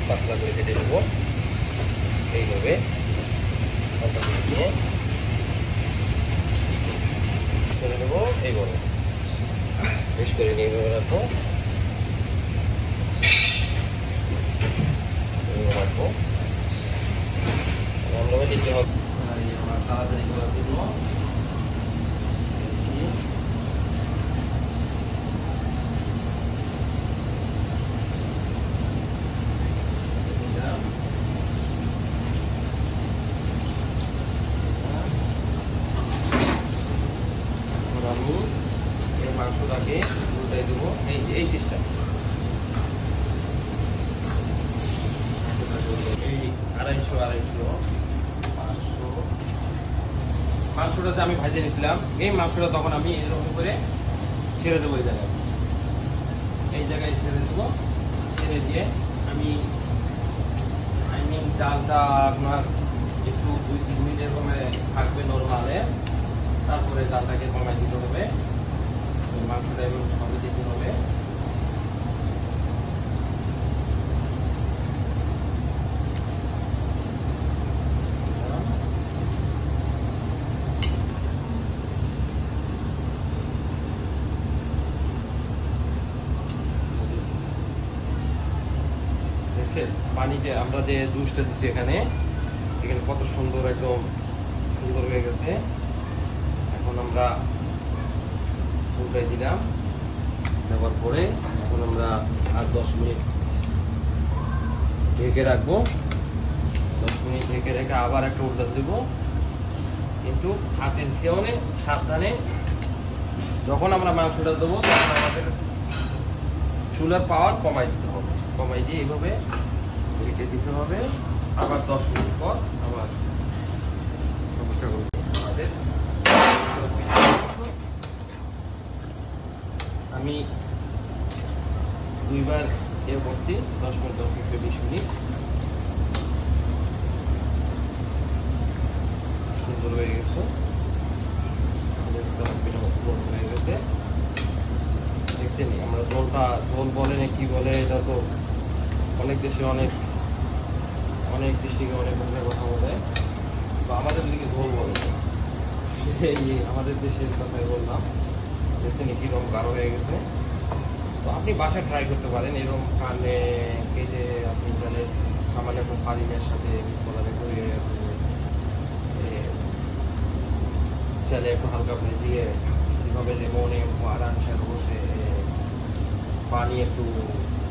পাতলা করে কেটে নেব এইভাবে পাতলা করে নিয়ে করে নেব এইভাবে বেশ করে নিয়ে এইভাবে রাখবো রাখবো এমনভাবে দিতে হবে তাড়াতাড়ি করার জন্য আমি এই মাংসটাকে উল্টাই দেবো এই সিস্টেম এই 250 500 মাংসটা যে আমি ভাজে নিয়েছিলাম এই মাংসটা তখন আমি এরকম করে ছেড়ে দেবো এই জায়গায় ছেড়ে দেবো ছেড়ে দিয়ে আমি ডালটা আপনার একটু 2-3 মিনিট এরকম থাকবে নরমালে তারপরে ডালটাকে কমাই দিতে হবে মাংসটা এবং সবই দিতে হবে পানিতে আমরা যে জুসটা দিচ্ছি এখানে কত সুন্দর একদম সুন্দর হয়ে গেছে এখন আমরা উল্টাই দিলাম দেওয়ার পরে এখন আমরা আর 10 মিনিট ঢেকে রাখবো 10 মিনিট ঢেকে রেখে আবার একটা উল্টা দেব কিন্তু আতেনশিয়নে সাবধানে যখন আমরা মাংসটা দেবো তখন আমাদের চুলার পাওয়ার কমাই দিতে হবে কমাই দিয়ে এইভাবে ঢেকে দিতে হবে আবার 10 মিনিট পর আবার অপেক্ষা করব আমাদের আমি দুইবার করছি 10 মিনিট 20 মিনিট সুন্দর হয়ে গেছে হয়ে গেছে দেখছেন আমরা ঝোল বলে না কি বলে এটা তো অনেক দেশে অনেক ডিস্ট্রিক্টে অনেক ধরনের কথা বলে তো আমাদের দিকে ঝোল বলে আমাদের দেশের কথাই বললাম দেখছেন কীরকম গাঢ় হয়ে গেছে তো আপনি বাসায় ট্রাই করতে পারেন এরকম কানে কেটে আপনি তাহলে সামান্য একটু ফারিনের সাথে মিক্স করে চালে একটু হালকা ভিজিয়ে যেভাবে লেমনে আরামসে বসে পানি একটু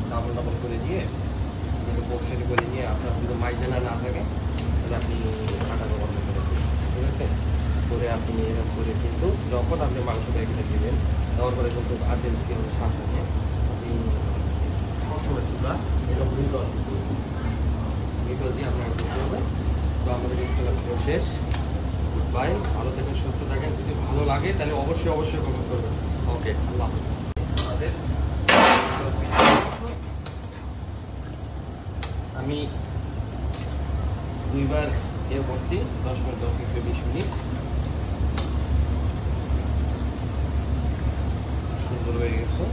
ডাবল করে দিয়ে একটু বক্সেটি করে নিয়ে আপনার যদি মাইজেনা না থাকে তাহলে আপনি কাটা ব্যবহার করতে পারবেন ঠিক আছে করে আপনি এরকম করে কিন্তু যখন আপনি মাংস প্যাকেটে দেবেন দেওয়ার পরে কিন্তু আর্জেন্সি সাবধানে আপনি সবসময় চুলা এরকম মিটল দিয়ে আপনার করতে হবে তো আমাদের ইনস্টলার শেষ বাই ভালো থাকেন সুস্থ থাকেন যদি ভালো লাগে তাহলে অবশ্যই কমেন্ট করবেন ওকে আল্লাহ আমাদের আমি দুইবার করছি 10 মিনিট 20 মিনিট সুন্দর হয়ে গেছে